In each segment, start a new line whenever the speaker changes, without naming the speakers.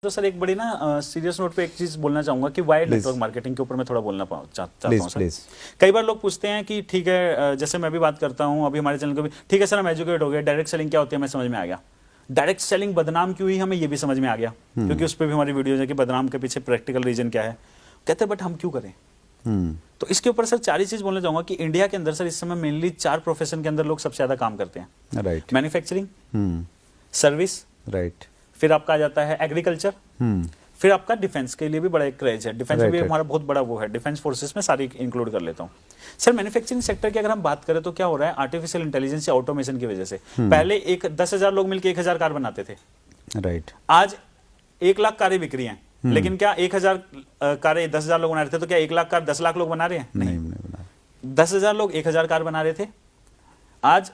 तो सर एक बड़ी ना सीरियस नोट पे एक चीज बोलना चाहूंगा कि वायर्ड नेटवर्क मार्केटिंग के ऊपर मैं थोड़ा बोलना चाहता हूँ सर। कई बार लोग पूछते हैं कि ठीक है, जैसे मैं भी बात करता हूँ अभी हमारे चैनल को भी, ठीक है सर हम एजुकेट हो गए, डायरेक्ट सेलिंग क्या होती है हमें समझ में आ गया, डायरेक्ट सेलिंग बदनाम क्यों हुई हमें ये भी समझ में आ गया, क्योंकि उस पर भी हमारी वीडियो है कि बदनाम के पीछे प्रैक्टिकल रीजन क्या है, कहते हैं बट हम क्यों करें। तो इसके ऊपर सर चार ही चीज बोलना चाहूंगा कि इंडिया के अंदर सर इस समय मेनली 4 प्रोफेशन के अंदर लोग सबसे ज्यादा काम करते हैं।
राइट।
मैन्युफैक्चरिंग, सर्विस,
राइट,
फिर आपका आ जाता है एग्रीकल्चर, फिर आपका डिफेंस के लिए भी बड़ा एक क्रेज है, डिफेंस में भी हमारा बहुत बड़ा वो है, डिफेंस फोर्सेस में सारी इंक्लूड कर लेता हूँ। सर मैन्युफैक्चरिंग सेक्टर की अगर हम बात करें तो क्या हो रहा है, आर्टिफिशियल इंटेलिजेंस या ऑटोमेशन की वजह से पहले 10,000 लोग मिलकर 1,000 कार बनाते थे।
राइट।
आज 1 लाख कारें बिक रही हैं, लेकिन क्या 1,000 कारें 10,000 लोग बना रहे थे तो क्या 1 लाख कार 10 लाख लोग बना रहे हैं? नहीं बना। 10,000 लोग 1,000 कार बना रहे थे, आज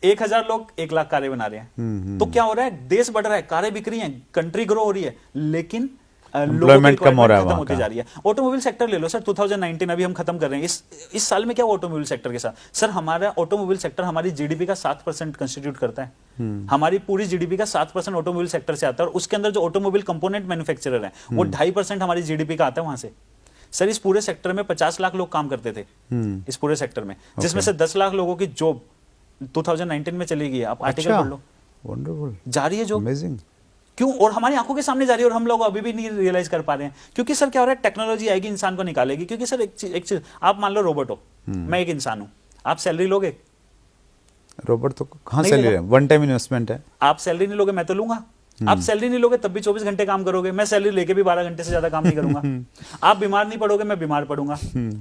1,000 लोग 1 लाख कारें बना रहे हैं। तो क्या हो रहा है, देश बढ़ रहा है, कारें बिक रही हैं, कंट्री ग्रो हो रही है, लेकिन
एम्प्लॉयमेंट कम हो रहा है,
खत्म होती जा रही है। ऑटोमोबाइल सेक्टर ले लो सर, 2019 अभी हम खत्म कर रहे हैं, इस साल में क्या हुआ ऑटोमोबाइल सेक्टर के साथ? सर हमारा ऑटोमोबाइल सेक्टर हमारी जीडीपी का 7% कंस्टिट्यूट करता है। हमारी पूरी जीडीपी का 7% ऑटोमोबाइल सेक्टर से आता है, और उसके अंदर जो ऑटोमोबाइल कंपोनेंट मैन्युफैक्चरर है वो 2.5% हमारी जीडीपी का आता है वहां से। सर इस पूरे सेक्टर में 50 लाख लोग काम करते थे इस पूरे सेक्टर में, जिसमें से 10 लाख लोगों की जॉब 2019 में चली गई है। आप आर्टिकल पढ़ लो,
वंडरफुल,
जा रही है जॉब।
अमेजिंग।
क्यों? और हमारी आंखों के सामने जा रही है और हम लोग अभी भी नहीं रियलाइज कर पा रहे हैं, क्योंकि सर क्या हो रहा है, टेक्नोलॉजी आएगी इंसान को निकालेगी। क्योंकि सर एक चीज आप मान लो रोबोट हो, मैं एक इंसान हूं, आप सैलरी लोगे?
रोबोट तो कहां सैलरी है, वन टाइम इन्वेस्टमेंट है।
आप सैलरी नहीं लोगे, मैं तो लूंगा। आप सैलरी नहीं लोगे तब भी 24 घंटे काम करोगे, मैं सैलरी लेके भी 12 घंटे से ज्यादा काम नहीं करूंगा। आप बीमार नहीं पड़ोगे, मैं बीमार पड़ूंगा।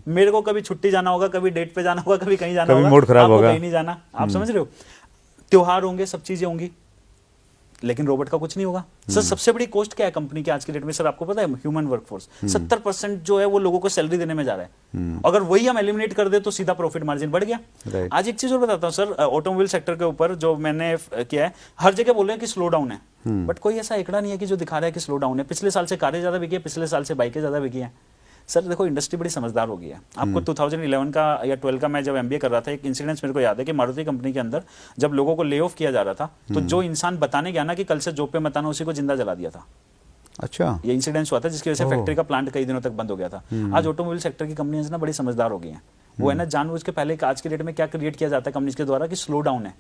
मेरे को कभी छुट्टी जाना होगा, कभी डेट पे जाना होगा, कभी कहीं जाना होगा,
मूड खराब होगा,
कहीं नहीं जाना। आप समझ रहे हो? त्योहार होंगे, सब चीजें होंगी, लेकिन रोबोट का कुछ नहीं होगा। सर सबसे बड़ी कॉस्ट क्या है कंपनी की आज की डेट में? सर आपको पता है, ह्यूमन वर्कफोर्स 70% जो है वो लोगों को सैलरी देने में जा रहा है। अगर वही हम एलिमिनेट कर दे तो सीधा प्रॉफिट मार्जिन बढ़ गया। आज एक चीज और बताता हूँ सर, ऑटोमोबाइल सेक्टर के ऊपर जो मैंने किया है, हर जगह बोल रहे हैं कि स्लो डाउन है, बट कोई ऐसा एकड़ा नहीं है कि जो दिखा रहा है कि स्लो डाउन है। पिछले साल से कारें ज्यादा बिकी है, पिछले साल से बाइकें ज्यादा बिकी है। सर देखो इंडस्ट्री बड़ी समझदार हो गई है। आपको 2011 का या 12 का मैं जब एमबीए कर रहा था, एक इंसिडेंस मेरे को याद है कि मारुति कंपनी के अंदर जब लोगों को ले ऑफ किया जा रहा था, तो जो इंसान बताने गया ना कि कल से जॉब पे मत आना, उसी को जिंदा जला दिया था।
अच्छा,
ये इंसिडेंस हुआ था जिसकी वजह से फैक्ट्री का प्लांट कई दिनों तक बंद हो गया था। आज ऑटोमोबाइल सेक्टर की कंपनियां ना बड़ी समझदार हो गई हैं। वो है ना, जानबूझ के पहले आज की डेट में क्या क्रिएट किया जाता है कंपनीज के द्वारा कि स्लो डाउन है।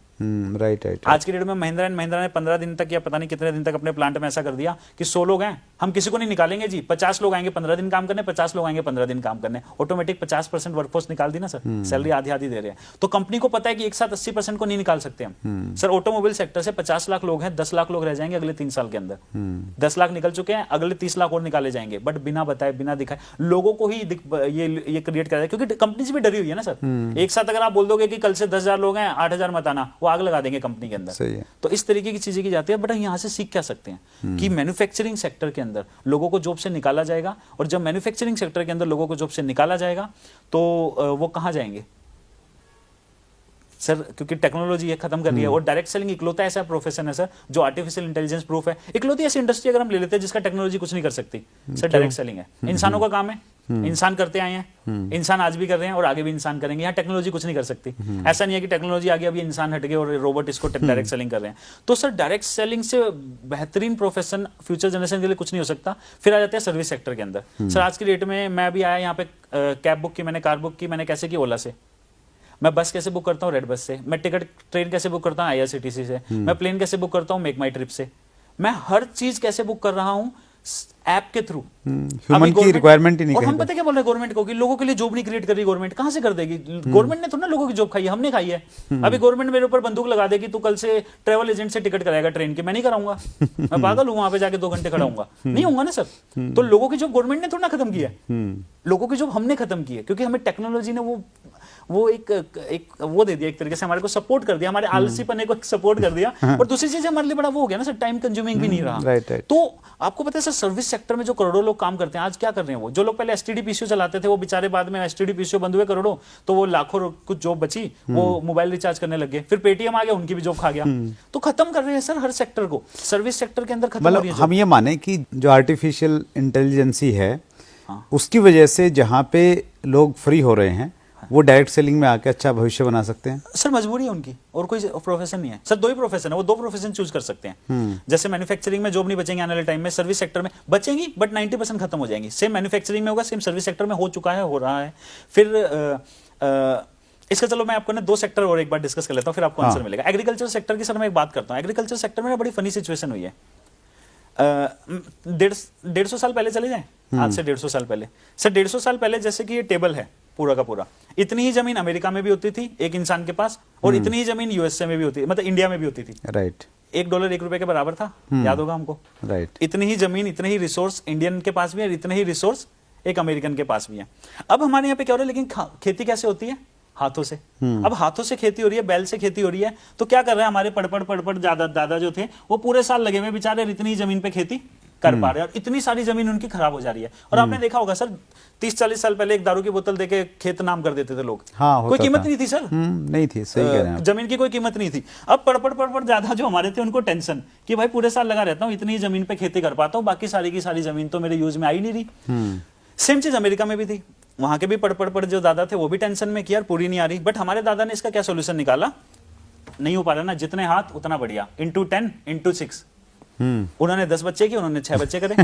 Right right.
आज की डेट में महिंद्रा एंड महिंद्रा ने 15 दिन तक या पता नहीं कितने दिन तक अपने प्लांट में ऐसा कर दिया कि 100 लोग हैं, हम किसी को नहीं निकालेंगे जी, 50 लोग आएंगे 15 दिन काम करने, 50 लोग आएंगे 15 दिन काम करने। ऑटोमेटिक 50% वर्कफोर्स निकाल दी ना सर, सैलरी आधी आधी दे रहे हैं। तो कंपनी को पता है कि एक साथ 80% को नहीं निकाल सकते हम। सर ऑटोमोबाइल सेक्टर से 50 लाख लोग हैं, 10 लाख लोग रह जाएंगे अगले 3 साल के अंदर। 10 लाख निकल चुके हैं, अगले 30 लाख और निकाले जाएंगे, बट बिना बताए बिना दिखाए लोगों को ही ये क्रिएट कर, क्योंकि कंपनी से भी डरी हुई है ना सर। एक साथ अगर आप बोल दोगे कि कल से 10,000 लोग हैं, 8,000 मत आना, वो आग लगा देंगे कंपनी के अंदर।
सही है।
तो इस तरीके की चीजें की जाती है। बट यहाँ से सीख क्या सकते हैं कि मैन्युफैक्चरिंग सेक्टर के अंदर लोगों को जॉब से निकाला जाएगा, और जब मैन्युफैक्चरिंग सेक्टर के अंदर लोगों को जॉब से निकाला जाएगा तो वो कहां जाएंगे सर? क्योंकि टेक्नोलॉजी ये खत्म कर रही है, और डायरेक्ट सेलिंग इकलौता ऐसा प्रोफेशन है सर जो आर्टिफिशियल इंटेलिजेंस प्रूफ है। इकलौती ऐसी इंडस्ट्री अगर हम ले लेते हैं जिसका टेक्नोलॉजी कुछ नहीं कर सकती सर, डायरेक्ट सेलिंग है। इंसानों का काम है, इंसान करते आए हैं, इंसान आज भी कर रहे हैं और आगे भी इंसान करेंगे। यहाँ टेक्नोलॉजी कुछ नहीं कर सकती। ऐसा नहीं है कि टेक्नोलॉजी आगे अभी इंसान हट गए और रोबोट इसको डायरेक्ट सेलिंग कर रहे हैं। तो सर डायरेक्ट सेलिंग से बेहतरीन प्रोफेशन फ्यूचर जनरेशन के लिए कुछ नहीं हो सकता। फिर आ जाते हैं सर्विस सेक्टर के अंदर। सर आज की डेट में मैं अभी आया यहाँ पे, कैब बुक की मैंने, कार बुक की मैंने, कैसे की? ओला से। मैं बस कैसे बुक करता हूँ? रेड बस से। मैं टिकट ट्रेन कैसे बुक करता हूँ? आईआरसीटीसी से। मैं प्लेन कैसे बुक करता हूँ? मेक माई ट्रिप से। मैं हर चीज कैसे बुक कर रहा हूँ? ऐप के थ्रू।
ह्यूमन की रिक्वायरमेंट ही नहीं।
और हम पता क्या बोल रहे हैं गवर्नमेंट को कि लोगों के लिए जॉब नहीं क्रिएट कर रही गवर्नमेंट। कहां से कर देगी गवर्नमेंट? ने थोड़ा ना लोगों की जॉब खाई है, हमने खाई है। अभी गवर्नमेंट मेरे ऊपर बंदूक लगा देगी, तू कल से ट्रैवल एजेंट से टिकट कराएगा ट्रेन की, मैं नहीं कराऊंगा। मैं पागल हूं वहां पे जाके 2 घंटे खड़ा हूंगा? नहीं होऊंगा ना सर। तो लोगों की जॉब गवर्नमेंट ने थोड़ा ना खत्म किया है, लोगों की जॉब हमने खत्म की है, क्योंकि हमें टेक्नोलॉजी ने वो एक वो दे दिया, एक तरीके से हमारे को सपोर्ट कर दिया, हमारे आलसीपने को सपोर्ट कर दिया। और दूसरी चीज हमारे लिए बड़ा वो हो गया ना सर, टाइम कंज्यूमिंग भी नहीं रहा। तो आपको पता है सर, सर्विस सेक्टर में जो करोड़ों लोग काम करते हैं, आज क्या कर रहे हैं वो? जो लोग पहले एसटीडी पीसीओ चलाते थे, वो बेचारे बाद में एसटीडी पीसीओ बंद हुए करोड़ों, तो वो लाखों कुछ जॉब बची, वो मोबाइल रिचार्ज करने लगे। फिर पेटीएम आ गया, उनकी भी जॉब खा गया। तो खत्म कर रहे हैं सर हर सेक्टर को, सर्विस सेक्टर के अंदर खत्म हो रही है।
हम ये माने कि जो आर्टिफिशियल इंटेलिजेंसी है, उसकी वजह से जहाँ पे लोग फ्री हो रहे हैं वो डायरेक्ट सेलिंग में आके अच्छा भविष्य बना सकते हैं?
सर मजबूरी है उनकी, और कोई प्रोफेशन नहीं है सर, दो ही प्रोफेशन है, वो दो प्रोफेशन चूज कर सकते हैं। जैसे मैन्युफैक्चरिंग में जॉब नहीं बचेंगे आने वाले टाइम में, सर्विस सेक्टर में बचेंगी बट 90% खत्म हो जाएंगी। सेम मैन्युफैक्चरिंग में होगा, सेम सर्विस सेक्टर में हो चुका है, हो रहा है। फिर इसका चलो मैं आपको ना 2 सेक्टर और एक बार डिस्कस कर लेता हूँ, फिर आपको आंसर मिलेगा। एग्रीकल्चर सेक्टर की सर मैं एक बात करता हूँ। एग्रीकल्चर सेक्टर में ना बड़ी फनी सिचुएशन हुई है। 150 साल पहले चले जाएं, आज से 150 साल पहले सर, 150 साल पहले जैसे कि ये टेबल है पूरा का पूरा, इतनी ही जमीन अमेरिका में भी होती थी एक इंसान के पास, और इतनी ही जमीन यूएसए में भी होती, मतलब इंडिया में भी होती थी।
राइट।
$1 1 रुपए के बराबर था, याद होगा हमको।
राइट।
इतनी ही जमीन, इतने ही रिसोर्स इंडियन के पास भी है, इतने ही रिसोर्स एक अमेरिकन के पास भी है। अब हमारे यहाँ पे क्या हो रहा है, लेकिन खेती कैसे होती है? हाथों से। अब हाथों से खेती हो रही है, बैल से खेती हो रही है, तो क्या कर रहे हैं हमारे पड़पड़ दादा जो थे, वो पूरे साल लगे हुए बेचारे इतनी जमीन पे खेती कर पा रहे हैं, और इतनी सारी जमीन उनकी खराब हो जा रही है। और आपने देखा होगा सर, 30-40 साल पहले एक दारू की बोतल देके खेत नाम कर देते थे लोग।
हाँ,
कोई कीमत नहीं थी सर।
नहीं थी, सही कह रहे हैं।
जमीन की कोई कीमत नहीं थी। अब पड़पड़ ज्यादा जो हमारे थे उनको टेंशन कि भाई पूरे साल लगा रहता हूँ, इतनी जमीन पे खेती कर पाता हूँ, बाकी सारी की सारी जमीन तो मेरे यूज में आई नहीं रही। सेम चीज अमेरिका में भी थी, वहां के भी पड़ जो दादा थे वो भी टेंशन में कि यार पूरी नहीं आ रही। बट हमारे दादा ने इसका क्या सोल्यूशन निकाला, नहीं हो पा रहा ना, जितने हाथ उतना बढ़िया, into 10 into 6। उन्होंने 10 बच्चे किए, उन्होंने 6 बच्चे करे।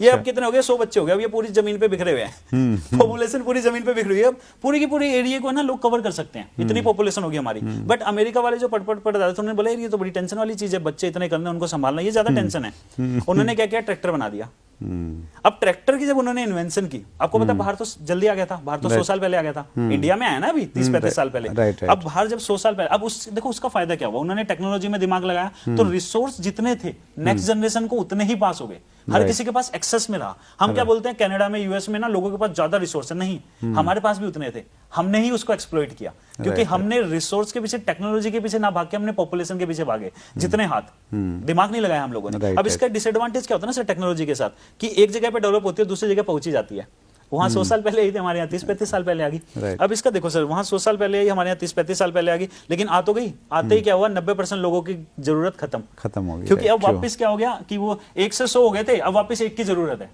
ये अब कितने हो गए, 100 बच्चे हो गए। अब ये पूरी जमीन पे बिखरे हुए हैं, पॉपुलेशन पूरी जमीन पे बिखरी हुई है। अब पूरी की पूरी एरिया को ना लोग कवर कर सकते हैं, इतनी पॉपुलेशन होगी हमारी। बट अमेरिका वाले जो पड़ दादा थे, उन्होंने बोला ये तो बड़ी टेंशन वाली चीज है, बच्चे इतने करने, उनको संभालना, ये ज्यादा टेंशन है। उन्होंने क्या किया, ट्रैक्टर बना दिया। अब ट्रैक्टर की जब उन्होंने इन्वेंशन की, आपको पता बाहर तो जल्दी आ गया था, बाहर तो 100 साल पहले आ गया था, इंडिया में आया ना अभी 30-35 साल पहले। अब बाहर जब 100 साल पहले, अब देखो उसका फायदा क्या हुआ, उन्होंने टेक्नोलॉजी में दिमाग लगाया, तो रिसोर्स जितने थे नेक्स्ट जनरेशन को उतने ही पास हो गए, हर किसी के पास एक्सेस में रहा। हम क्या बोलते हैं कनाडा में, यूएस में ना लोगों के पास ज्यादा रिसोर्स है, नहीं, हमारे पास भी उतने थे, हमने ही उसको एक्सप्लॉइट किया, क्योंकि हमने रिसोर्स के पीछे, टेक्नोलॉजी के पीछे ना भाग के हमने पॉपुलेशन के पीछे भागे, जितने हाथ, दिमाग नहीं लगाया हम लोगों ने। अब इसका डिसएडवांटेज क्या होता है ना सर टेक्नोलॉजी के साथ, कि एक जगह पे डेवलप होती है, दूसरी जगह पहुंची जाती है। वहां 100 साल पहले आई थी, हमारे यहाँ 30-35 साल पहले आ गई। अब इसका देखो सर, वहां 100 साल पहले आई, हमारे यहाँ 30-35 साल पहले आ गई, लेकिन आ तो गई, आते ही क्या हुआ, 90% लोगों की जरूरत खत्म हो गई, क्योंकि अब वापस क्या हो गया कि वो 1 से 100 हो गए थे, अब वापस 1 की जरूरत है,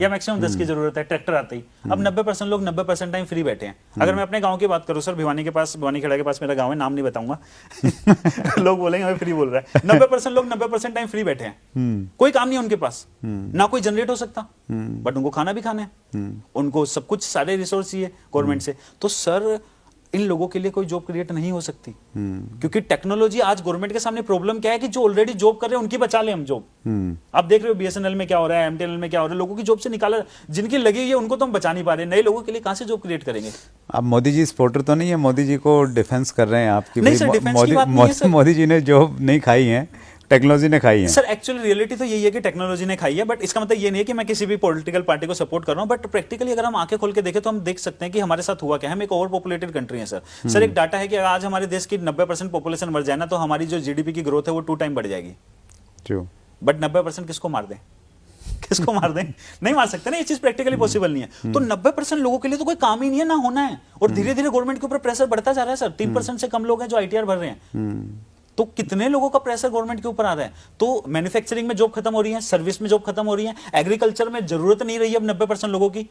या मैक्सिमम 10 की जरूरत है, ट्रैक्टर आते ही। अब 90% लोग 90% टाइम फ्री बैठे हैं। अगर मैं अपने गाँव की बात करूँ सर, भिवानी के पास, भिवानी खेड़ा के पास मेरा गाँव है, नाम नहीं बताऊंगा लोग बोलेंगे हमें फ्री बोल रहा है। 90% लोग 90% टाइम फ्री बैठे हैं, कोई काम नहीं है उनके पास, ना कोई जनरेट हो सकता, बट उनको खाना भी खाना है, उनको सब कुछ, सारे रिसोर्स ही है गवर्नमेंट से। तो सर इन लोगों के लिए कोई जॉब क्रिएट नहीं हो सकती, क्योंकि टेक्नोलॉजी, आज गवर्नमेंट के सामने प्रॉब्लम क्या है कि जो ऑलरेडी जॉब कर रहे हैं उनकी बचा ले हम जॉब। आप देख रहे हो बीएसएनएल में क्या हो रहा है, एमटीएनएल में क्या हो रहा है, लोगों की जॉब से निकाला, जिनकी लगी हुई है उनको तो हम बचा नहीं पा रहे, नए लोगों के लिए कहां से जॉब क्रिएट करेंगे?
अब मोदी जी सपोर्टर तो नहीं है, मोदी जी को डिफेंस कर रहे हैं आपकी?
नहीं सर, डिफेंस की बात नहीं है सर।
मोदी जी ने जॉब नहीं खाई है, टेक्नोलॉजी ने खाई है
सर। एक्चुअली रियलिटी तो यही है कि टेक्नोलॉजी ने खाई है, बट इसका मतलब ये नहीं है कि मैं किसी भी पॉलिटिकल पार्टी को सपोर्ट कर रहा हूं। बट प्रैक्टिकली अगर हम आंखें खोल के देखें तो हम देख सकते हैं कि हमारे साथ हुआ क्या है। हम एक ओवर पॉपुलेटेड कंट्री है सर। सर एक डाटा है कि आज हमारे देश की 90% पॉपुलेशन बढ़ जाए ना, तो हमारी जो जीडीपी की ग्रोथ है वो 2 टाइम बढ़ जाएगी। बट 90% किसको मार दें? किसको मार दें? नहीं मार सकते ना, ये चीज प्रैक्टिकली पॉसिबल नहीं है। तो 90% लोगों के लिए तो कोई काम ही नहीं है, ना होना है, और धीरे धीरे गवर्नमेंट के ऊपर प्रेशर बढ़ता जा रहा है सर। 3% से कम लोग हैं जो आईटीआर भर रहे हैं, तो कितने लोगों का प्रेशर गवर्नमेंट के ऊपर आ रहा है। तो मैन्युफैक्चरिंग में जॉब खत्म हो रही है, सर्विस में जॉब खत्म हो रही है, एग्रीकल्चर में जरूरत नहीं रही अब 90% लोगों की।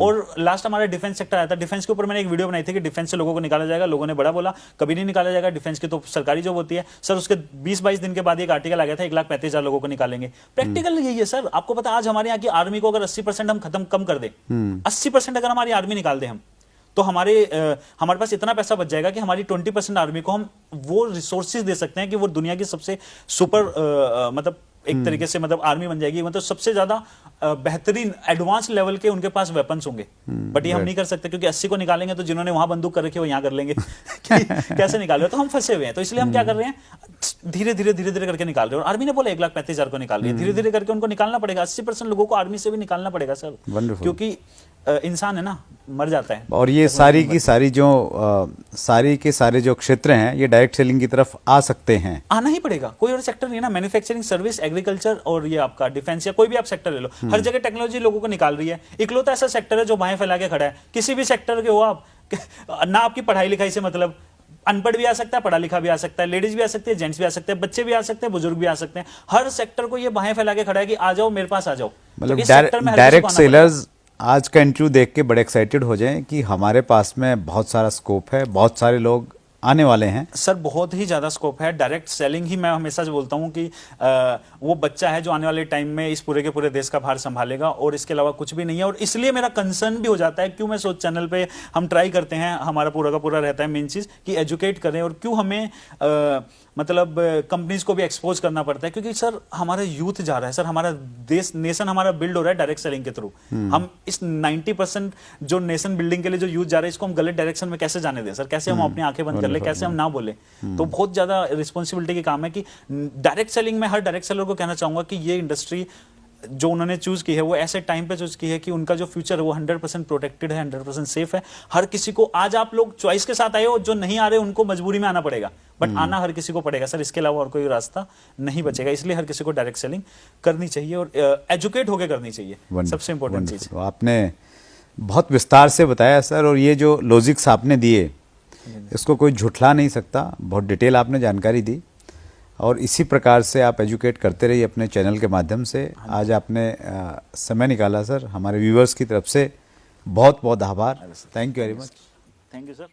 और लास्ट हमारा डिफेंस सेक्टर आया था, डिफेंस के ऊपर मैंने एक वीडियो बनाई थी कि डिफेंस से लोगों को निकाला जाएगा। लोगों ने बड़ा बोला कभी नहीं निकाला जाएगा, डिफेंस की तो सरकारी जॉब होती है सर। उसके 20-22 दिन के बाद एक आर्टिकल आ गया था 1,35,000 लोगों को निकालेंगे। प्रैक्टिकल यही है सर। आपको पता है आज हमारे यहाँ की आर्मी को अगर 80% हम खत्म कम कर दे, 80% अगर हमारी आर्मी निकाल दे हम, तो हमारे पास इतना पैसा बच जाएगा कि हमारी 20% आर्मी को हम वो रिसोर्सेज दे सकते हैं कि वो दुनिया की सबसे सुपर मतलब एक तरीके से मतलब आर्मी बन जाएगी, मतलब सबसे ज्यादा बेहतरीन एडवांस लेवल के उनके पास वेपन्स होंगे। बट ये हम नहीं कर सकते, क्योंकि 80 को निकालेंगे तो जिन्होंने वहां बंदूक कर रखी है वो यहाँ कर लेंगे कैसे निकाल रहे हो? तो हम फंसे हुए हैं। तो इसलिए हम क्या कर रहे हैं, धीरे धीरे करके निकाल रहे हैं। और आर्मी ने बोला 1,35,000 को निकाल रही है, धीरे धीरे करके उनको निकालना पड़ेगा। 80% लोगों को आर्मी से भी निकालना पड़ेगा सर, क्योंकि इंसान है ना, मर जाता है।
और ये सारी की सारी जो सारी के सारे जो क्षेत्र हैं ये डायरेक्ट सेलिंग की तरफ आ सकते हैं,
आना ही पड़ेगा। कोई और सेक्टर नहीं है ना, मैन्युफैक्चरिंग, सर्विस, एग्रीकल्चर और ये आपका डिफेंस या कोई भी आप सेक्टर ले लो, हर जगह टेक्नोलॉजी लोगों को निकाल रही है। इकलौता ऐसा सेक्टर है जो बाहें फैला के खड़ा है। किसी भी सेक्टर के हो आप, ना आपकी पढ़ाई लिखाई से मतलब, अनपढ़ भी आ सकता है, पढ़ा लिखा भी आ सकता है, लेडीज भी आ सकती है, जेंट्स भी आ सकते हैं, बच्चे भी आ सकते हैं, बुजुर्ग भी आ सकते हैं। हर सेक्टर को ये बाहें फैला के खड़ा है कि आ जाओ मेरे पास आ जाओ।
मतलब डायरेक्ट सेलर्स आज का इंटरव्यू देख के बड़े एक्साइटेड हो जाएं कि हमारे पास में बहुत सारा स्कोप है, बहुत सारे लोग आने वाले हैं।
सर बहुत ही ज़्यादा स्कोप है। डायरेक्ट सेलिंग ही मैं हमेशा से बोलता हूँ कि वो बच्चा है जो आने वाले टाइम में इस पूरे के पूरे देश का भार संभालेगा, और इसके अलावा कुछ भी नहीं है। और इसलिए मेरा कंसर्न भी हो जाता है, क्यों मैं सोच चैनल पे हम ट्राई करते हैं, हमारा पूरा का पूरा रहता है मेन चीज़ कि एजुकेट करें, और क्यों हमें मतलब कंपनीज को भी एक्सपोज करना पड़ता है, क्योंकि सर हमारा यूथ जा रहा है, सर हमारा देश नेशन हमारा बिल्ड हो रहा है डायरेक्ट सेलिंग के थ्रू। हम इस 90% जो नेशन बिल्डिंग के लिए जो यूथ जा रहा है, इसको हम गलत डायरेक्शन में कैसे जाने दें सर? कैसे हम अपनी आंखें बंद कर ले, कैसे हम ना बोले? तो बहुत ज्यादा रिस्पॉन्सिबिलिटी की काम है कि डायरेक्ट सेलिंग में हर डायरेक्ट सेलर को कहना चाहूंगा कि ये इंडस्ट्री जो उन्होंने चूज की है वो ऐसे टाइम पे चूज की है कि उनका जो फ्यूचर है वो 100% प्रोटेक्टेड है, 100% सेफ है। हर किसी को, आज आप लोग चॉइस के साथ आए हो, जो नहीं आ रहे उनको मजबूरी में आना पड़ेगा, बट आना हर किसी को पड़ेगा सर, इसके अलावा और कोई रास्ता नहीं बचेगा। इसलिए हर किसी को डायरेक्ट सेलिंग करनी चाहिए और एजुकेट होकर करनी चाहिए, सबसे इंपॉर्टेंट चीज।
आपने बहुत विस्तार से बताया सर, और ये जो लॉजिक्स आपने दिए इसको कोई झुठला नहीं सकता, बहुत डिटेल आपने जानकारी दी, और इसी प्रकार से आप एजुकेट करते रहिए अपने चैनल के माध्यम से। आज आपने समय निकाला सर, हमारे व्यूअर्स की तरफ से बहुत बहुत आभार। Thank you very much.
Thank you sir.